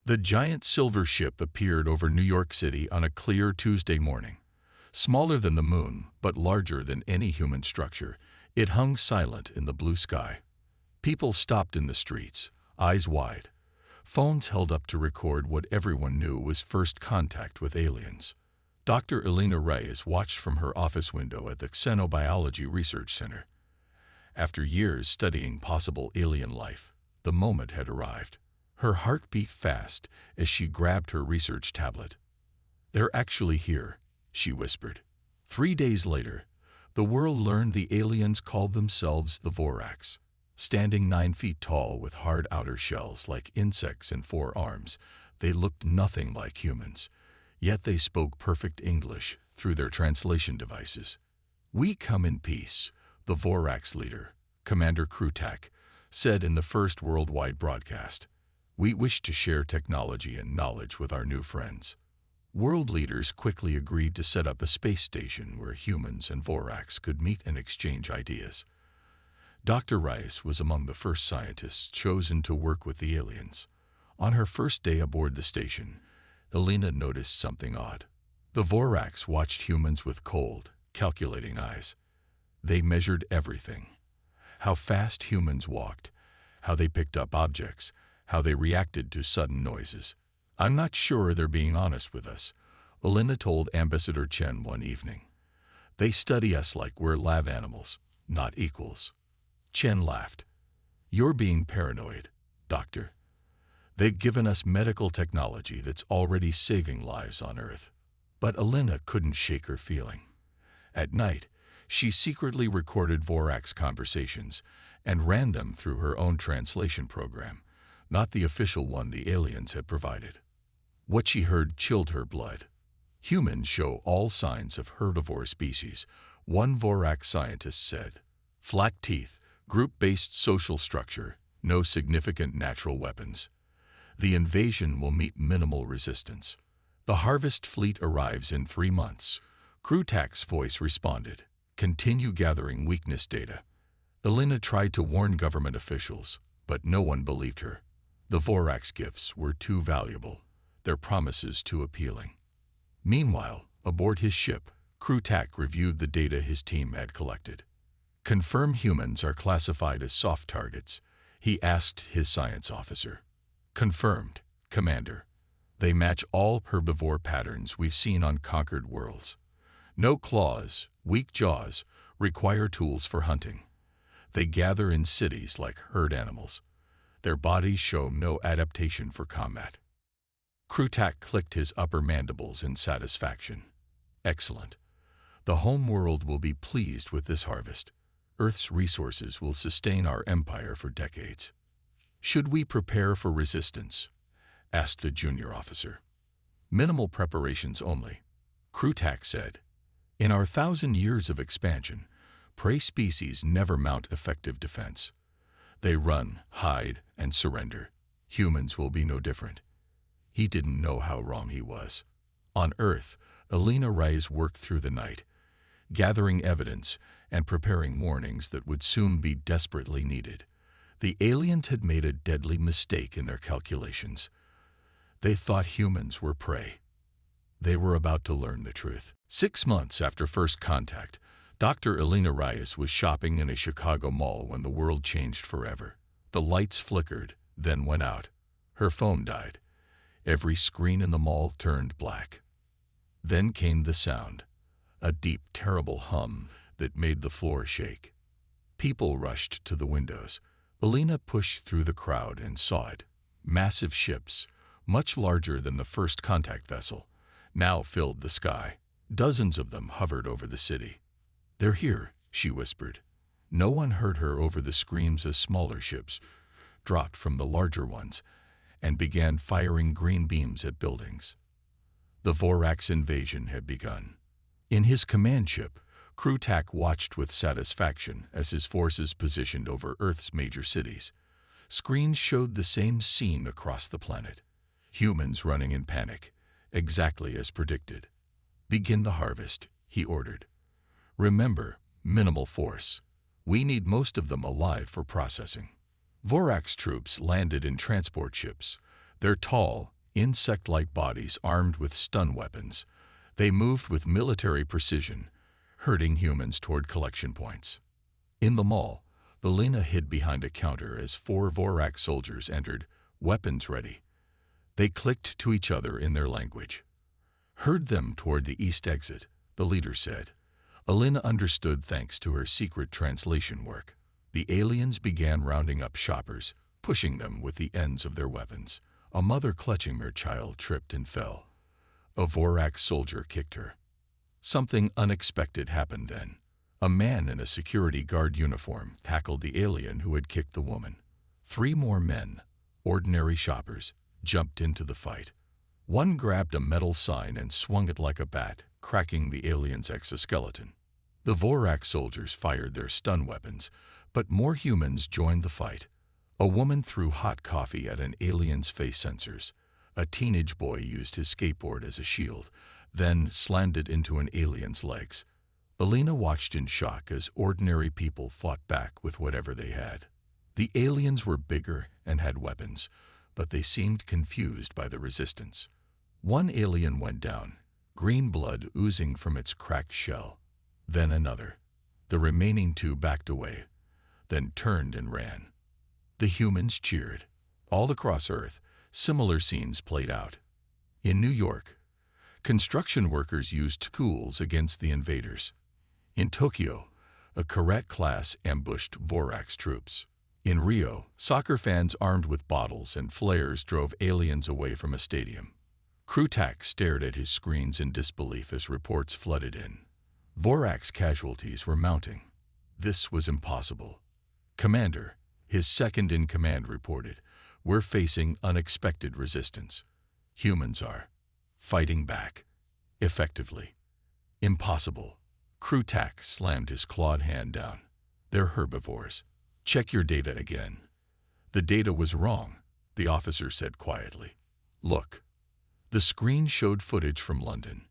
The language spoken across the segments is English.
The giant silver ship appeared over New York City on a clear Tuesday morning. Smaller than the moon, but larger than any human structure, it hung silent in the blue sky. People stopped in the streets, eyes wide. Phones held up to record what everyone knew was first contact with aliens. Dr. Elena Reyes watched from her office window at the Xenobiology Research Center. After years studying possible alien life, the moment had arrived. Her heart beat fast as she grabbed her research tablet. "They're actually here," she whispered. 3 days later, the world learned the aliens called themselves the Voraks. Standing 9 feet tall with hard outer shells like insects and 4 arms, they looked nothing like humans. Yet they spoke perfect English through their translation devices. "We come in peace," the Voraks leader, Commander Krutak, said in the first worldwide broadcast. "We wish to share technology and knowledge with our new friends." World leaders quickly agreed to set up a space station where humans and Voraks could meet and exchange ideas. Dr. Rice was among the first scientists chosen to work with the aliens. On her first day aboard the station, Elena noticed something odd. The Voraks watched humans with cold, calculating eyes. They measured everything. How fast humans walked, how they picked up objects, how they reacted to sudden noises. "I'm not sure they're being honest with us," Elena told Ambassador Chen one evening. "They study us like we're lab animals, not equals." Chen laughed. "You're being paranoid, Doctor. They've given us medical technology that's already saving lives on Earth." But Elena couldn't shake her feeling. At night, she secretly recorded Voraks conversations and ran them through her own translation program, not the official one the aliens had provided. What she heard chilled her blood. "Humans show all signs of herbivore species," one Vorak scientist said. "Flat teeth, group-based social structure, no significant natural weapons. The invasion will meet minimal resistance. The harvest fleet arrives in 3 months." Krutak's voice responded. "Continue gathering weakness data." Elena tried to warn government officials, but no one believed her. The Voraks' gifts were too valuable, their promises too appealing. Meanwhile, aboard his ship, Krutak reviewed the data his team had collected. "Confirm humans are classified as soft targets," he asked his science officer. "Confirmed, Commander. They match all herbivore patterns we've seen on conquered worlds. No claws, weak jaws, require tools for hunting. They gather in cities like herd animals. Their bodies show no adaptation for combat." Krutak clicked his upper mandibles in satisfaction. "Excellent. The home world will be pleased with this harvest. Earth's resources will sustain our empire for decades." "Should we prepare for resistance?" asked the junior officer. "Minimal preparations only," Krutak said. "In our 1,000 years of expansion, prey species never mount effective defense. They run, hide, and surrender. Humans will be no different." He didn't know how wrong he was. On Earth, Elena Reyes worked through the night, gathering evidence and preparing warnings that would soon be desperately needed. The aliens had made a deadly mistake in their calculations. They thought humans were prey. They were about to learn the truth. 6 months after first contact, Dr. Elena Reyes was shopping in a Chicago mall when the world changed forever. The lights flickered, then went out. Her phone died. Every screen in the mall turned black. Then came the sound, a deep, terrible hum that made the floor shake. People rushed to the windows. Elena pushed through the crowd and saw it. Massive ships, much larger than the first contact vessel, now filled the sky. Dozens of them hovered over the city. "They're here," she whispered. No one heard her over the screams as smaller ships dropped from the larger ones and began firing green beams at buildings. The Voraks' invasion had begun. In his command ship, Krutak watched with satisfaction as his forces positioned over Earth's major cities. Screens showed the same scene across the planet. Humans running in panic, exactly as predicted. "Begin the harvest," he ordered. "Remember, minimal force. We need most of them alive for processing." Voraks troops landed in transport ships. Their tall, insect-like bodies armed with stun weapons. They moved with military precision, herding humans toward collection points. In the mall, Elena hid behind a counter as 4 Vorax soldiers entered, weapons ready. They clicked to each other in their language. "Herd them toward the east exit," the leader said. Elena understood thanks to her secret translation work. The aliens began rounding up shoppers, pushing them with the ends of their weapons. A mother clutching her child tripped and fell. A Vorax soldier kicked her. Something unexpected happened then. A man in a security guard uniform tackled the alien who had kicked the woman. 3 more men, ordinary shoppers, jumped into the fight. One grabbed a metal sign and swung it like a bat, cracking the alien's exoskeleton. The Vorax soldiers fired their stun weapons, but more humans joined the fight. A woman threw hot coffee at an alien's face sensors. A teenage boy used his skateboard as a shield, then slammed it into an alien's legs. Elena watched in shock as ordinary people fought back with whatever they had. The aliens were bigger and had weapons, but they seemed confused by the resistance. One alien went down, green blood oozing from its cracked shell. Then another. The remaining 2 backed away, then turned and ran. The humans cheered. All across Earth, similar scenes played out. In New York, construction workers used tools against the invaders. In Tokyo, a cadet class ambushed Vorax troops. In Rio, soccer fans armed with bottles and flares drove aliens away from a stadium. Krutak stared at his screens in disbelief as reports flooded in. Vorax casualties were mounting. This was impossible. "Commander," his second-in-command reported, "we're facing unexpected resistance. Humans are fighting back. Effectively. Impossible." Krutak slammed his clawed hand down. "They're herbivores. Check your data again." "The data was wrong," the officer said quietly. "Look." The screen showed footage from London.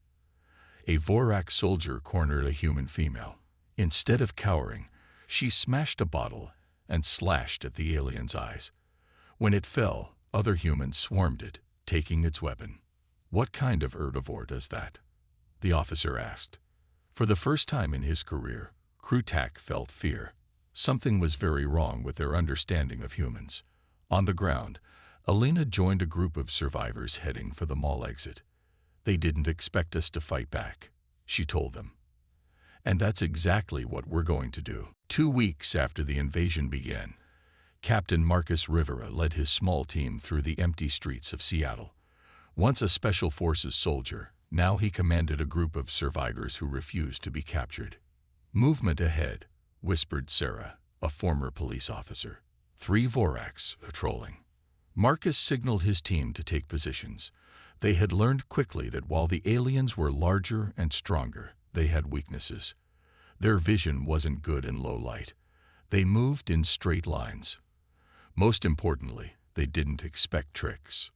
A Vorax soldier cornered a human female. Instead of cowering, she smashed a bottle and slashed at the alien's eyes. When it fell, other humans swarmed it, taking its weapon. "What kind of herbivore does that?" the officer asked. For the first time in his career, Krutak felt fear. Something was very wrong with their understanding of humans. On the ground, Elena joined a group of survivors heading for the mall exit. "They didn't expect us to fight back," she told them. "And that's exactly what we're going to do." 2 weeks after the invasion began, Captain Marcus Rivera led his small team through the empty streets of Seattle. Once a Special Forces soldier, now he commanded a group of survivors who refused to be captured. "Movement ahead," whispered Sarah, a former police officer. 3 Vorax patrolling. Marcus signaled his team to take positions. They had learned quickly that while the aliens were larger and stronger, they had weaknesses. Their vision wasn't good in low light. They moved in straight lines. Most importantly, they didn't expect tricks.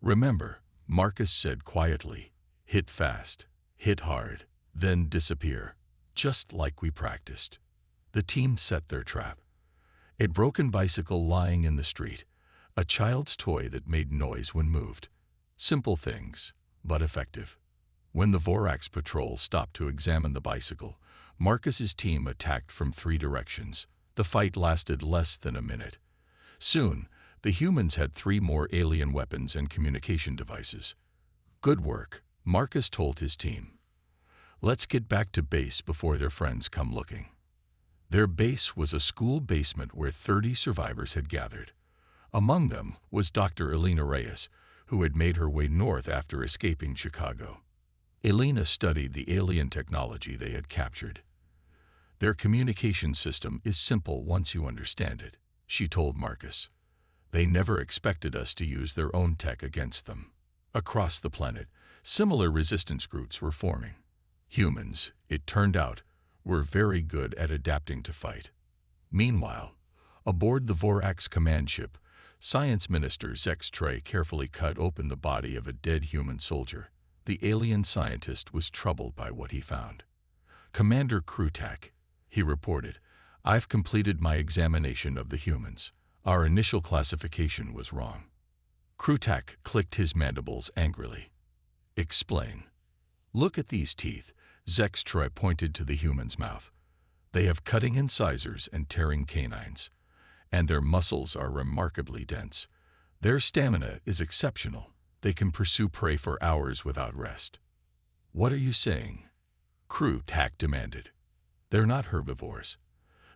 "Remember," Marcus said quietly, "hit fast, hit hard, then disappear, just like we practiced." The team set their trap. A broken bicycle lying in the street, a child's toy that made noise when moved. Simple things, but effective. When the Vorax patrol stopped to examine the bicycle, Marcus's team attacked from 3 directions. The fight lasted less than a minute. Soon, the humans had 3 more alien weapons and communication devices. "Good work," Marcus told his team. "Let's get back to base before their friends come looking." Their base was a school basement where 30 survivors had gathered. Among them was Dr. Elena Reyes, who had made her way north after escaping Chicago. Elena studied the alien technology they had captured. "Their communication system is simple once you understand it," she told Marcus. "They never expected us to use their own tech against them." Across the planet, similar resistance groups were forming. Humans, it turned out, were very good at adapting to fight. Meanwhile, aboard the Vorax command ship, Science Minister Zex Trey carefully cut open the body of a dead human soldier. The alien scientist was troubled by what he found. "Commander Krutak," he reported, "I've completed my examination of the humans. Our initial classification was wrong." Krutak clicked his mandibles angrily. Explain. Look at these teeth. Zextroy pointed to the human's mouth. They have cutting incisors and tearing canines, and their muscles are remarkably dense. Their stamina is exceptional. They can pursue prey for hours without rest. What are you saying? Krutak demanded. They're not herbivores.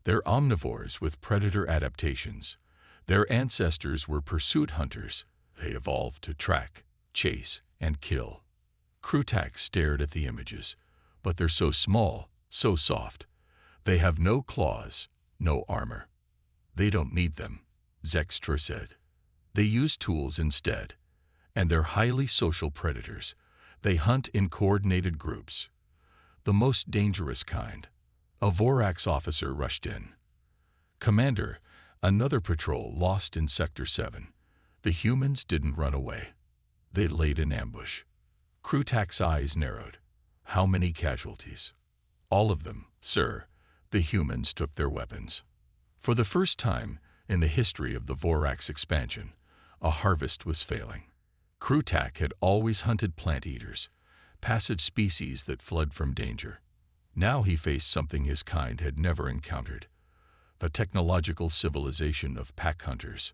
They're omnivores with predator adaptations. Their ancestors were pursuit hunters. They evolved to track, chase, and kill. Krutak stared at the images. But they're so small, so soft. They have no claws, no armor. They don't need them, Zextra said. They use tools instead. And they're highly social predators. They hunt in coordinated groups. The most dangerous kind. A Vorax officer rushed in. Commander, another patrol lost in Sector 7. The humans didn't run away. They laid in ambush. Krutak's eyes narrowed. How many casualties? All of them, sir. The humans took their weapons. For the first time in the history of the Vorax expansion, a harvest was failing. Krutak had always hunted plant eaters, passive species that fled from danger. Now he faced something his kind had never encountered, a technological civilization of pack hunters.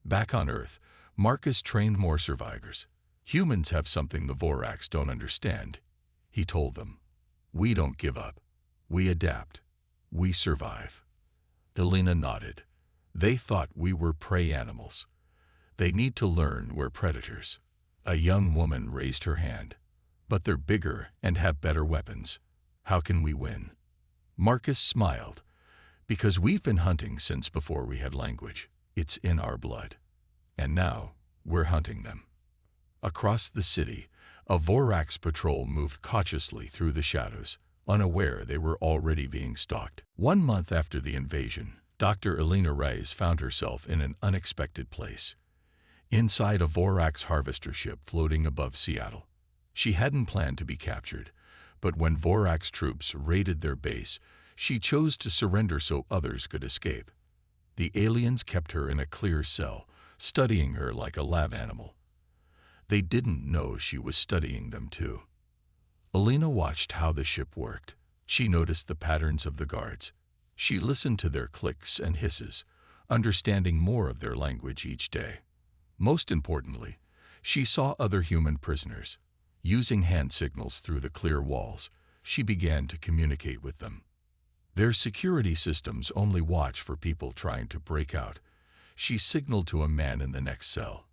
Back on Earth, Marcus trained more survivors. Humans have something the Vorax don't understand, he told them. We don't give up. We adapt. We survive. Elena nodded. They thought we were prey animals. They need to learn we're predators. A young woman raised her hand. But they're bigger and have better weapons. How can we win? Marcus smiled. Because we've been hunting since before we had language. It's in our blood. And now, we're hunting them. Across the city, a Vorax patrol moved cautiously through the shadows, unaware they were already being stalked. 1 month after the invasion, Dr. Elena Reyes found herself in an unexpected place. Inside a Vorax harvester ship floating above Seattle. She hadn't planned to be captured, but when Vorax troops raided their base, she chose to surrender so others could escape. The aliens kept her in a clear cell, studying her like a lab animal. They didn't know she was studying them too. Elena watched how the ship worked. She noticed the patterns of the guards. She listened to their clicks and hisses, understanding more of their language each day. Most importantly, she saw other human prisoners. Using hand signals through the clear walls, she began to communicate with them. Their security systems only watch for people trying to break out. She signaled to a man in the next cell.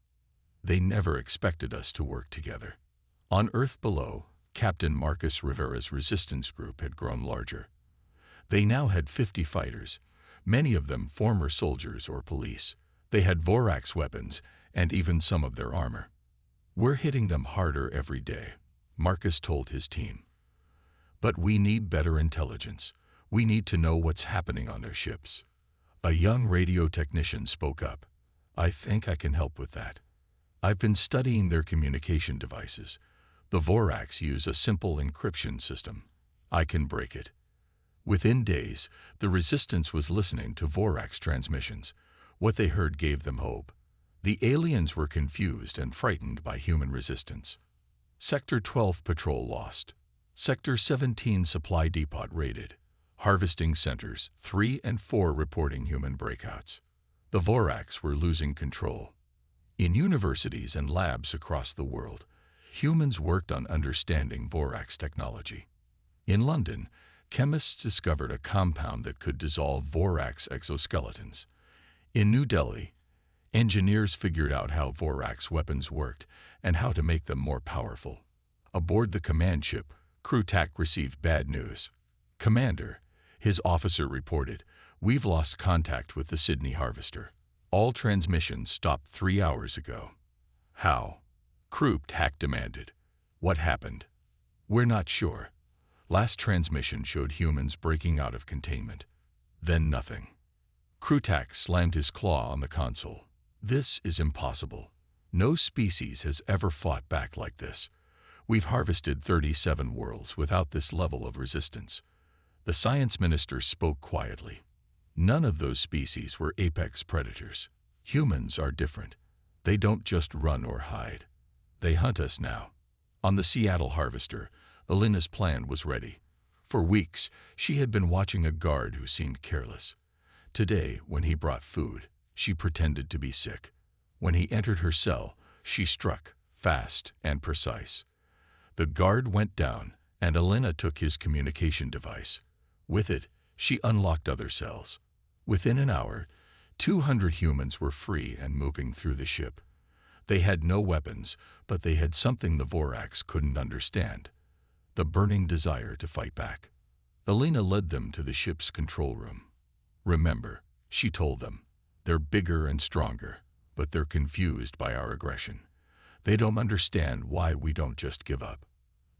They never expected us to work together. On Earth below, Captain Marcus Rivera's resistance group had grown larger. They now had 50 fighters, many of them former soldiers or police. They had Vorax weapons and even some of their armor. We're hitting them harder every day, Marcus told his team. But we need better intelligence. We need to know what's happening on their ships. A young radio technician spoke up. I think I can help with that. I've been studying their communication devices. The Vorax use a simple encryption system. I can break it. Within days, the resistance was listening to Vorax transmissions. What they heard gave them hope. The aliens were confused and frightened by human resistance. Sector 12 patrol lost. Sector 17 supply depot raided. Harvesting centers 3 and 4 reporting human breakouts. The Vorax were losing control. In universities and labs across the world, humans worked on understanding Vorax technology. In London, chemists discovered a compound that could dissolve Vorax exoskeletons. In New Delhi, engineers figured out how Vorax weapons worked and how to make them more powerful. Aboard the command ship, Krutak received bad news. Commander, his officer reported, we've lost contact with the Sydney Harvester. All transmissions stopped 3 hours ago. How? Krutak demanded. What happened? We're not sure. Last transmission showed humans breaking out of containment. Then nothing. Krutak slammed his claw on the console. This is impossible. No species has ever fought back like this. We've harvested 37 worlds without this level of resistance. The science minister spoke quietly. None of those species were apex predators. Humans are different. They don't just run or hide. They hunt us now. On the Seattle Harvester, Alina's plan was ready. For weeks, she had been watching a guard who seemed careless. Today, when he brought food, she pretended to be sick. When he entered her cell, she struck, fast and precise. The guard went down, and Alina took his communication device. With it, she unlocked other cells. Within an hour, 200 humans were free and moving through the ship. They had no weapons, but they had something the Voraks couldn't understand: the burning desire to fight back. Alina led them to the ship's control room. "Remember," she told them, "they're bigger and stronger, but they're confused by our aggression. They don't understand why we don't just give up."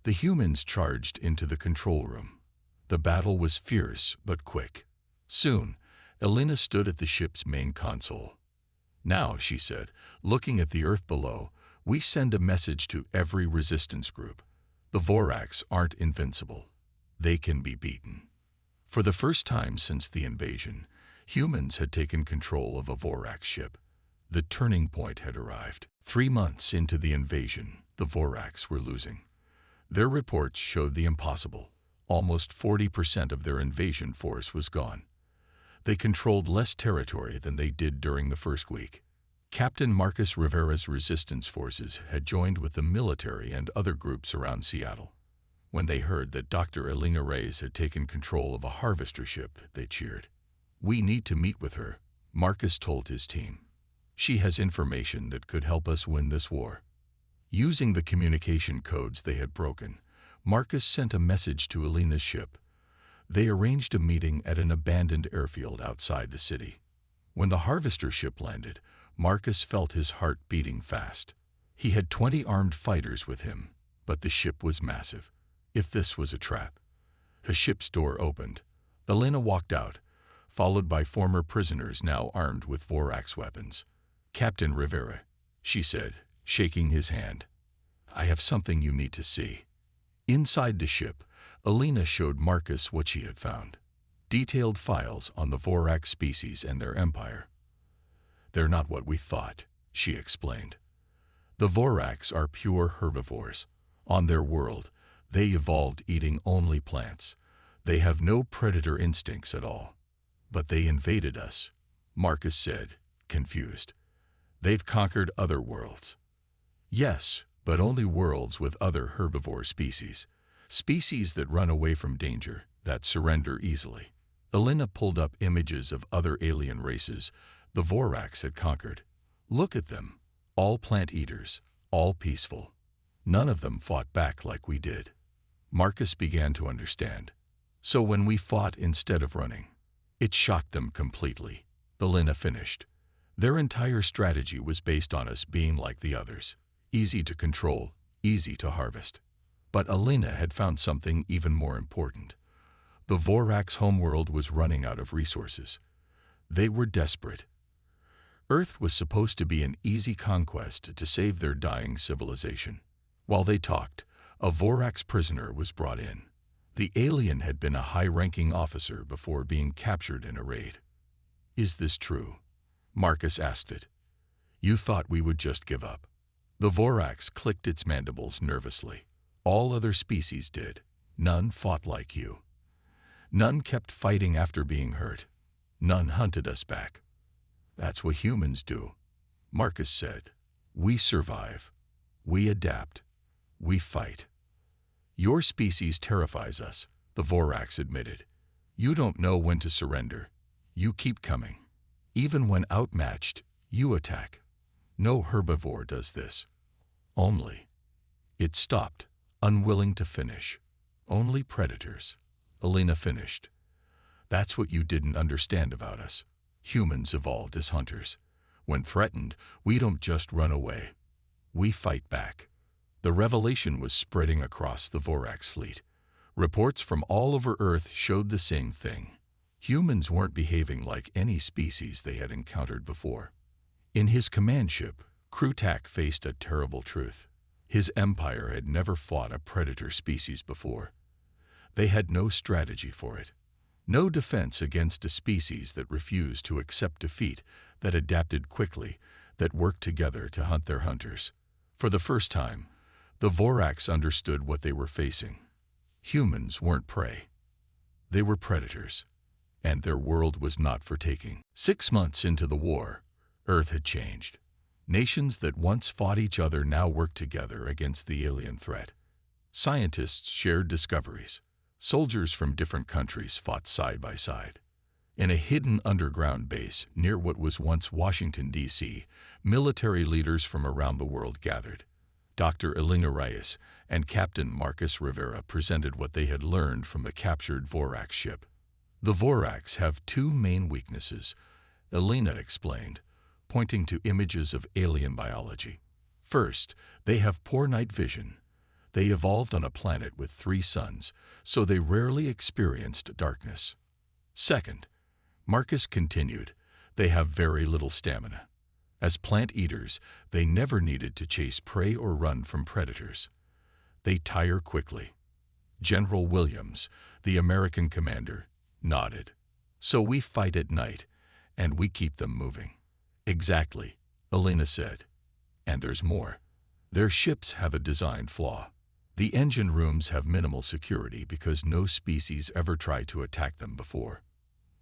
The humans charged into the control room. The battle was fierce but quick. Soon, Alina stood at the ship's main console. "Now," she said, looking at the earth below, "we send a message to every resistance group. The Voraks aren't invincible. They can be beaten." For the first time since the invasion, humans had taken control of a Vorak ship. The turning point had arrived. 3 months into the invasion, the Voraks were losing. Their reports showed the impossible. Almost 40% of their invasion force was gone. They controlled less territory than they did during the first week. Captain Marcus Rivera's resistance forces had joined with the military and other groups around Seattle. When they heard that Dr. Alina Reyes had taken control of a harvester ship, they cheered. "We need to meet with her," Marcus told his team. "She has information that could help us win this war." Using the communication codes they had broken, Marcus sent a message to Alina's ship. They arranged a meeting at an abandoned airfield outside the city. When the harvester ship landed, Marcus felt his heart beating fast. He had 20 armed fighters with him, but the ship was massive. If this was a trap. The ship's door opened. Alina walked out, followed by former prisoners now armed with Vorax weapons. "Captain Rivera," she said, shaking his hand. "I have something you need to see." Inside the ship, Alina showed Marcus what she had found: detailed files on the Vorax species and their empire. "They're not what we thought," she explained. "The Vorax are pure herbivores. On their world, they evolved eating only plants. They have no predator instincts at all. But they invaded us," Marcus said, confused. "They've conquered other worlds." "Yes, but only worlds with other herbivore species. Species that run away from danger, that surrender easily." Alina pulled up images of other alien races the Vorax had conquered. "Look at them. All plant eaters, all peaceful. None of them fought back like we did." Marcus began to understand. "So when we fought instead of running, it shocked them completely," Alina finished. "Their entire strategy was based on us being like the others. Easy to control, easy to harvest." But Alina had found something even more important. The Vorax homeworld was running out of resources. They were desperate. Earth was supposed to be an easy conquest to save their dying civilization. While they talked, a Vorax prisoner was brought in. The alien had been a high-ranking officer before being captured in a raid. "Is this true?" Marcus asked it. "You thought we would just give up." The Vorax clicked its mandibles nervously. "All other species did. None fought like you. None kept fighting after being hurt. None hunted us back." "That's what humans do," Marcus said. "We survive. We adapt. We fight." "Your species terrifies us," the Vorax admitted. "You don't know when to surrender. You keep coming. Even when outmatched, you attack. No herbivore does this." "Only." It stopped, unwilling to finish. "Only predators," Alina finished. "That's what you didn't understand about us. Humans evolved as hunters. When threatened, we don't just run away. We fight back." The revelation was spreading across the Vorax fleet. Reports from all over Earth showed the same thing. Humans weren't behaving like any species they had encountered before. In his command ship, Krutak faced a terrible truth. His empire had never fought a predator species before. They had no strategy for it. No defense against a species that refused to accept defeat, that adapted quickly, that worked together to hunt their hunters. For the first time, the Voraks understood what they were facing. Humans weren't prey. They were predators, and their world was not for taking. 6 months into the war, Earth had changed. Nations that once fought each other now worked together against the alien threat. Scientists shared discoveries. Soldiers from different countries fought side by side. In a hidden underground base near what was once Washington, D.C., military leaders from around the world gathered. Dr. Elena Reyes and Captain Marcus Rivera presented what they had learned from the captured Vorax ship. The Voraks have two main weaknesses, Elena explained, pointing to images of alien biology. First, they have poor night vision. They evolved on a planet with 3 suns, so they rarely experienced darkness. Second, Marcus continued, they have very little stamina. As plant eaters, they never needed to chase prey or run from predators. They tire quickly. General Williams, the American commander, nodded. So we fight at night, and we keep them moving. Exactly, Elena said. And there's more. Their ships have a design flaw. The engine rooms have minimal security because no species ever tried to attack them before.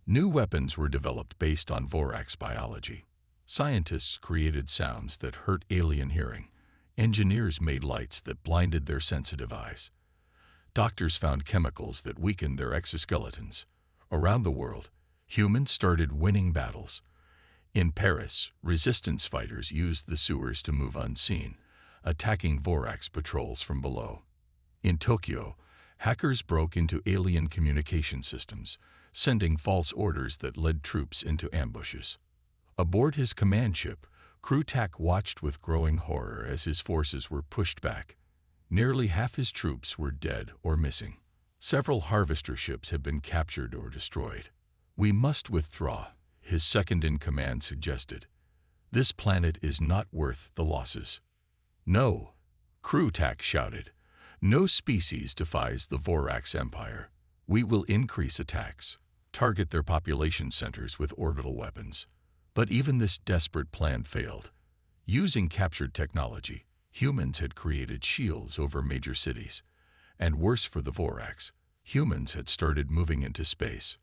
New weapons were developed based on Vorax biology. Scientists created sounds that hurt alien hearing. Engineers made lights that blinded their sensitive eyes. Doctors found chemicals that weakened their exoskeletons. Around the world, humans started winning battles. In Paris, resistance fighters used the sewers to move unseen, attacking Vorax patrols from below. In Tokyo, hackers broke into alien communication systems, sending false orders that led troops into ambushes. Aboard his command ship, Krutak watched with growing horror as his forces were pushed back. Nearly half his troops were dead or missing. Several harvester ships had been captured or destroyed. We must withdraw, his second-in-command suggested. This planet is not worth the losses. No, Krutak shouted. No species defies the Vorax Empire. We will increase attacks, target their population centers with orbital weapons. But even this desperate plan failed. Using captured technology, humans had created shields over major cities. And worse for the Vorax, humans had started moving into space.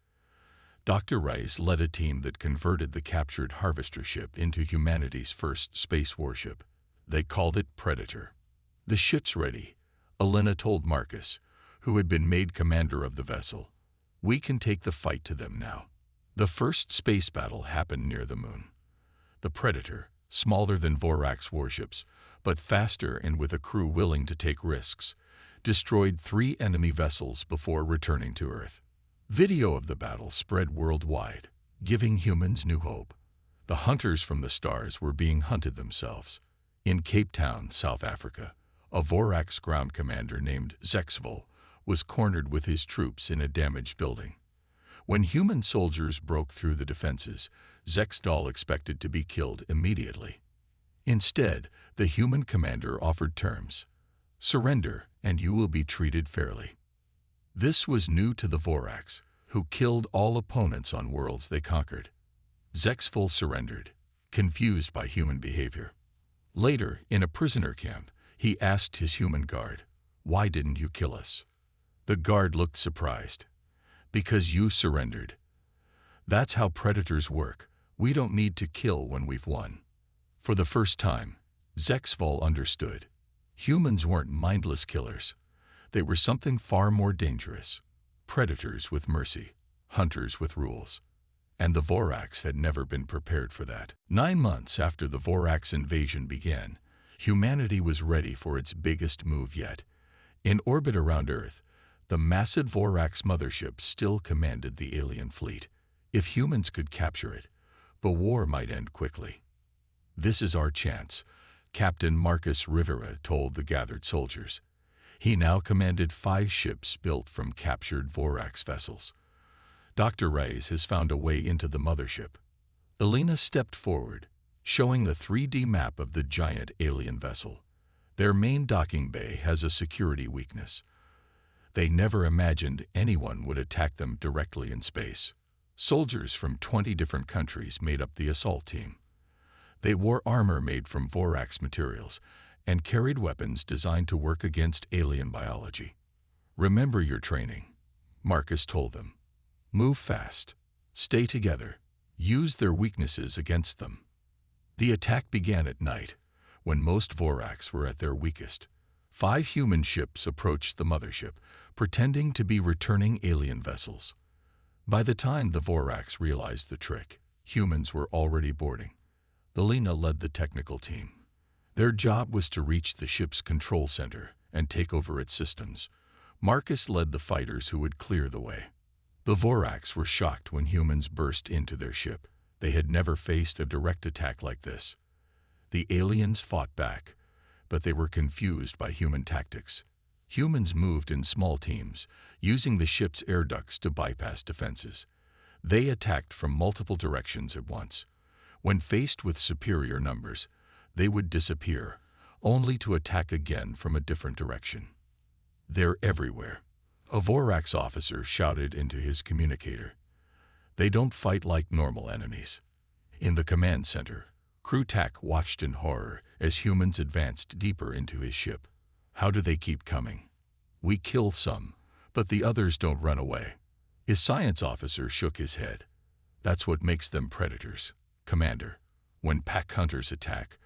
Dr. Rice led a team that converted the captured harvester ship into humanity's first space warship. They called it Predator. The ship's ready, Elena told Marcus, who had been made commander of the vessel. We can take the fight to them now. The first space battle happened near the moon. The Predator, smaller than Vorax warships, but faster and with a crew willing to take risks, destroyed 3 enemy vessels before returning to Earth. Video of the battle spread worldwide, giving humans new hope. The hunters from the stars were being hunted themselves. In Cape Town, South Africa, a Vorax ground commander named Zexvol was cornered with his troops in a damaged building. When human soldiers broke through the defenses, Zexvol expected to be killed immediately. Instead, the human commander offered terms. Surrender, and you will be treated fairly. This was new to the Vorax, who killed all opponents on worlds they conquered. Zexvol surrendered, confused by human behavior. Later, in a prisoner camp, he asked his human guard, "Why didn't you kill us?" The guard looked surprised. "Because you surrendered. That's how predators work. We don't need to kill when we've won." For the first time, Zexvol understood. Humans weren't mindless killers. They were something far more dangerous. Predators with mercy, hunters with rules. And the Vorax had never been prepared for that. 9 months after the Vorax invasion began, humanity was ready for its biggest move yet. In orbit around Earth, the massive Vorax mothership still commanded the alien fleet. If humans could capture it, the war might end quickly. "This is our chance," Captain Marcus Rivera told the gathered soldiers. He now commanded 5 ships built from captured Vorax vessels. Dr. Reyes has found a way into the mothership. Elena stepped forward, showing a 3D map of the giant alien vessel. Their main docking bay has a security weakness. They never imagined anyone would attack them directly in space. Soldiers from 20 different countries made up the assault team. They wore armor made from Vorax materials and carried weapons designed to work against alien biology. "Remember your training," Marcus told them. "Move fast. Stay together. Use their weaknesses against them." The attack began at night, when most Vorax were at their weakest. 5 human ships approached the mothership, pretending to be returning alien vessels. By the time the Vorax realized the trick, humans were already boarding. Elena led the technical team. Their job was to reach the ship's control center and take over its systems. Marcus led the fighters who would clear the way. The Vorax were shocked when humans burst into their ship. They had never faced a direct attack like this. The aliens fought back, but they were confused by human tactics. Humans moved in small teams, using the ship's air ducts to bypass defenses. They attacked from multiple directions at once. When faced with superior numbers, they would disappear, only to attack again from a different direction. "They're everywhere," a Vorax officer shouted into his communicator. "They don't fight like normal enemies." In the command center, Krutak watched in horror as humans advanced deeper into his ship. "How do they keep coming? We kill some, but the others don't run away." His science officer shook his head. "That's what makes them predators, Commander. When pack hunters attack,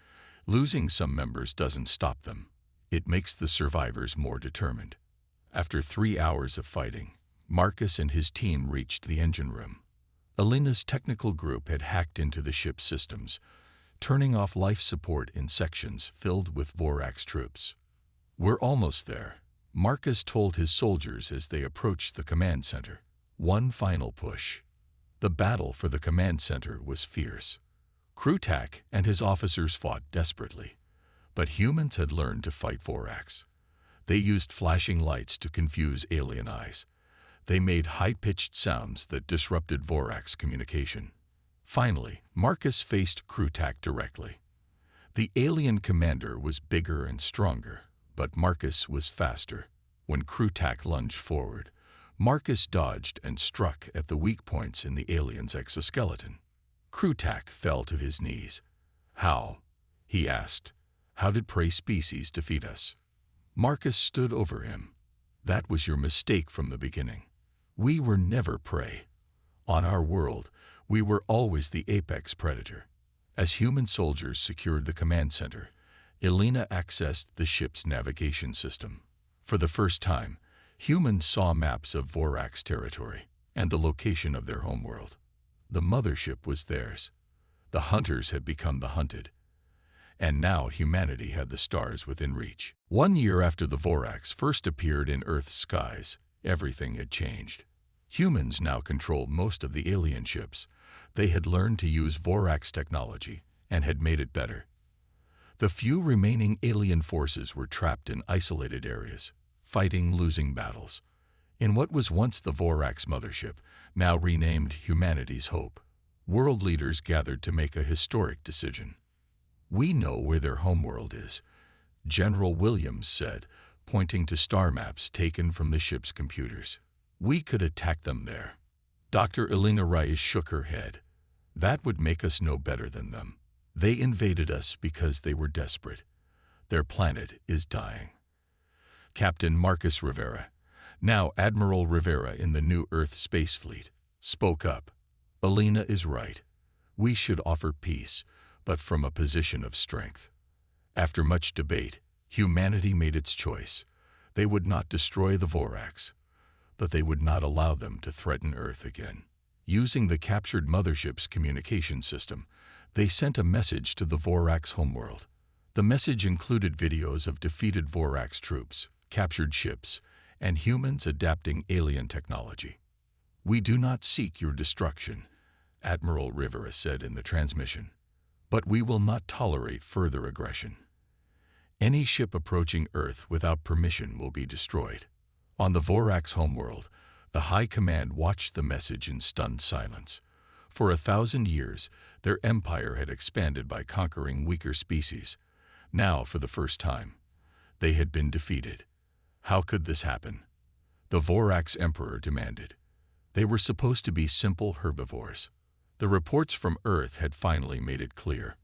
losing some members doesn't stop them. It makes the survivors more determined." After 3 hours of fighting, Marcus and his team reached the engine room. Elena's technical group had hacked into the ship's systems, turning off life support in sections filled with Vorax troops. "We're almost there," Marcus told his soldiers as they approached the command center. One final push. The battle for the command center was fierce. Krutak and his officers fought desperately, but humans had learned to fight Vorax. They used flashing lights to confuse alien eyes. They made high-pitched sounds that disrupted Vorax communication. Finally, Marcus faced Krutak directly. The alien commander was bigger and stronger, but Marcus was faster. When Krutak lunged forward, Marcus dodged and struck at the weak points in the alien's exoskeleton. Krutak fell to his knees. "How?" he asked. "How did prey species defeat us?" Marcus stood over him. "That was your mistake from the beginning. We were never prey. On our world, we were always the apex predator." As human soldiers secured the command center, Elena accessed the ship's navigation system. For the first time, humans saw maps of Vorax territory and the location of their homeworld. The mothership was theirs. The hunters had become the hunted. And now humanity had the stars within reach. 1 year after the Vorax first appeared in Earth's skies, everything had changed. Humans now controlled most of the alien ships. They had learned to use Vorax technology and had made it better. The few remaining alien forces were trapped in isolated areas, fighting losing battles. In what was once the Vorax mothership, now renamed Humanity's Hope, world leaders gathered to make a historic decision. "We know where their homeworld is," General Williams said, pointing to star maps taken from the ship's computers. "We could attack them there." Dr. Elena Reyes shook her head. "That would make us no better than them. They invaded us because they were desperate. Their planet is dying." Captain Marcus Rivera, now Admiral Rivera in the New Earth Space Fleet, spoke up. "Elena is right. We should offer peace, but from a position of strength." After much debate, humanity made its choice. They would not destroy the Vorax, but they would not allow them to threaten Earth again. Using the captured mothership's communication system, they sent a message to the Vorax homeworld. The message included videos of defeated Vorax troops, captured ships, and humans adapting alien technology. "We do not seek your destruction," Admiral Rivera said in the transmission, "but we will not tolerate further aggression. Any ship approaching Earth without permission will be destroyed." On the Vorax homeworld, the High Command watched the message in stunned silence. For 1,000 years, their empire had expanded by conquering weaker species. Now, for the first time, they had been defeated. How could this happen? The Vorax Emperor demanded. They were supposed to be simple herbivores. The reports from Earth had finally made it clear.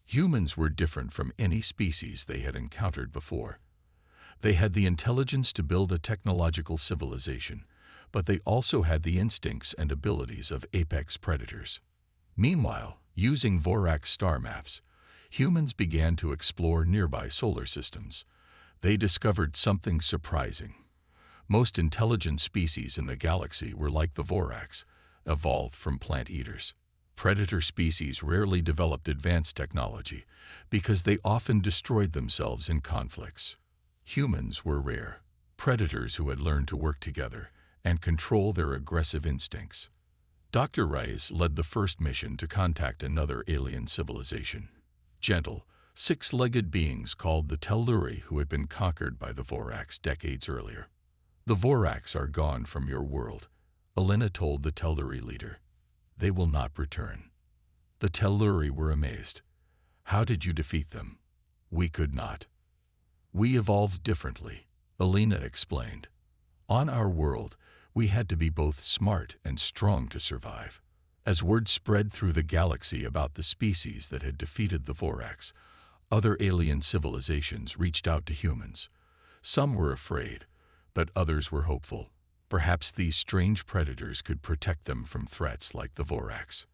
Humans were different from any species they had encountered before. They had the intelligence to build a technological civilization, but they also had the instincts and abilities of apex predators. Meanwhile, using Vorax star maps, humans began to explore nearby solar systems. They discovered something surprising. Most intelligent species in the galaxy were like the Vorax, evolved from plant eaters. Predator species rarely developed advanced technology because they often destroyed themselves in conflicts. Humans were rare, predators who had learned to work together and control their aggressive instincts. Dr. Reyes led the first mission to contact another alien civilization. Gentle, six-legged beings called the Telluri who had been conquered by the Vorax decades earlier. "The Vorax are gone from your world," Alina told the Telluri leader. "They will not return." The Telluri were amazed. "How did you defeat them?" "We could not. We evolved differently," Alina explained. "On our world, we had to be both smart and strong to survive." As word spread through the galaxy about the species that had defeated the Vorax, other alien civilizations reached out to humans. Some were afraid, but others were hopeful. Perhaps these strange predators could protect them from threats like the Vorax.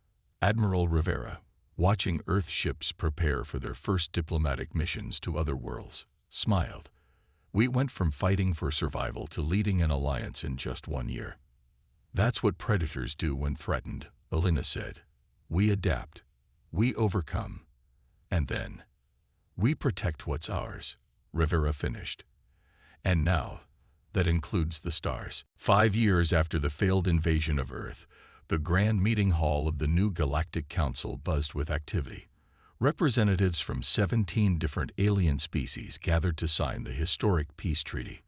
Admiral Rivera, watching Earth ships prepare for their first diplomatic missions to other worlds, smiled. "We went from fighting for survival to leading an alliance in just 1 year." "That's what predators do when threatened," Alina said. "We adapt, we overcome, and then we protect what's ours," Rivera finished. "And now, that includes the stars." 5 years after the failed invasion of Earth, the grand meeting hall of the new Galactic Council buzzed with activity. Representatives from 17 different alien species gathered to sign the historic peace treaty.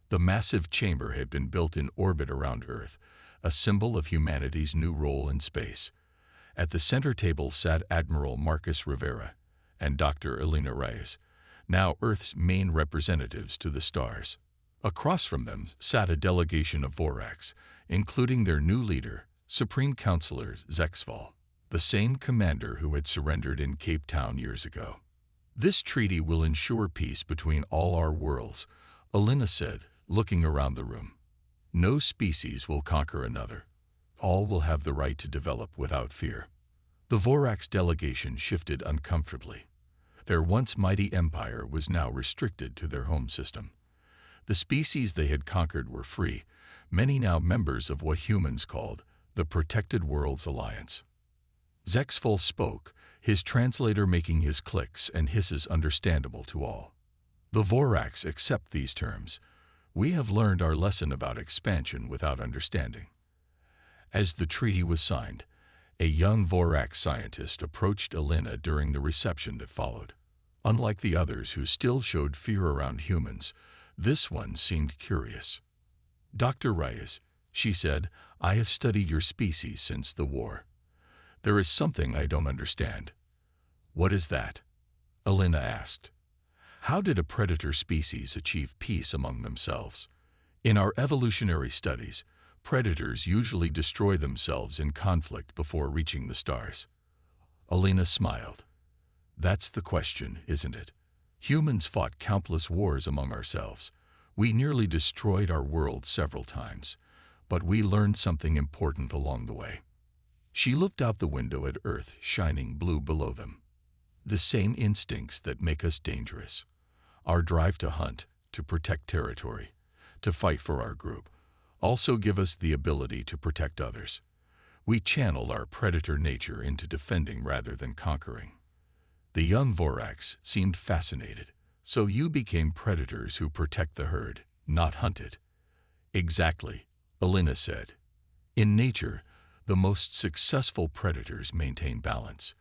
The massive chamber had been built in orbit around Earth, a symbol of humanity's new role in space. At the center table sat Admiral Marcus Rivera and Dr. Alina Reyes, now Earth's main representatives to the stars. Across from them sat a delegation of Vorax, including their new leader, Supreme Counselor HFY, the same commander who had surrendered in Cape Town years ago. "This treaty will ensure peace between all our worlds," Alina said, looking around the room. "No species will conquer another. All will have the right to develop without fear." The Vorax delegation shifted uncomfortably. Their once mighty empire was now restricted to their home system. The species they had conquered were free, many now members of what humans called the Protected Worlds Alliance. HFY spoke, his translator making his clicks and hisses understandable to all. "The Vorax accept these terms. We have learned our lesson about expansion without understanding." As the treaty was signed, a young Vorax scientist approached Alina during the reception that followed. Unlike the others who still showed fear around humans, this one seemed curious. "Dr. Reyes," she said, "I have studied your species since the war. There is something I don't understand." "What is that?" Alina asked. "How did a predator species achieve peace among themselves? In our evolutionary studies, predators usually destroy themselves in conflict before reaching the stars." Alina smiled. "That's the question, isn't it? Humans fought countless wars among ourselves. We nearly destroyed our world several times, but we learned something important along the way." She looked out the window at Earth shining blue below them. "The same instincts that make us dangerous. Our drive to hunt, to protect territory, to fight for our group, also give us the ability to protect others. We channel our predator nature into defending rather than conquering." The young Vorax seemed fascinated. "So you became predators who protect the herd, not hunt it." "Exactly," Alina said. "In nature, the most successful predators maintain balance.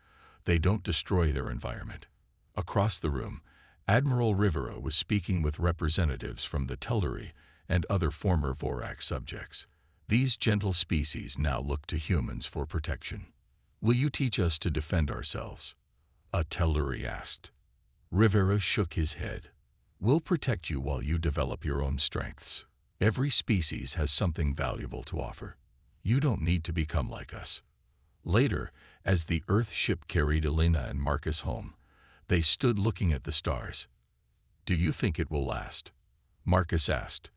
They don't destroy their environment." Across the room, Admiral Rivera was speaking with representatives from the Telluri and other former Vorax subjects. These gentle species now look to humans for protection. "Will you teach us to defend ourselves?" a Telluri asked. Rivera shook his head. "We'll protect you while you develop your own strengths. Every species has something valuable to offer. You don't need to become like us." Later, as the Earth ship carried Alina and Marcus home, They stood looking at the stars. "Do you think it will last?" Marcus asked.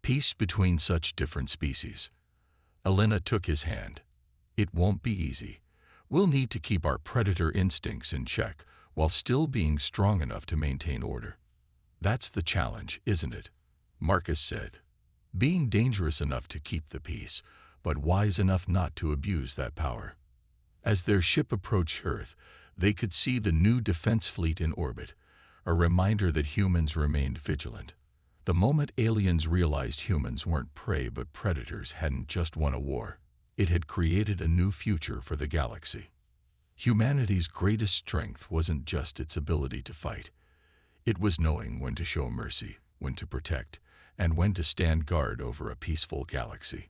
"Peace between such different species." Elena took his hand. "It won't be easy. We'll need to keep our predator instincts in check while still being strong enough to maintain order." "That's the challenge, isn't it?" Marcus said. "Being dangerous enough to keep the peace, but wise enough not to abuse that power." As their ship approached Earth, they could see the new defense fleet in orbit, a reminder that humans remained vigilant. The moment aliens realized humans weren't prey but predators hadn't just won a war. It had created a new future for the galaxy. Humanity's greatest strength wasn't just its ability to fight. It was knowing when to show mercy, when to protect, and when to stand guard over a peaceful galaxy.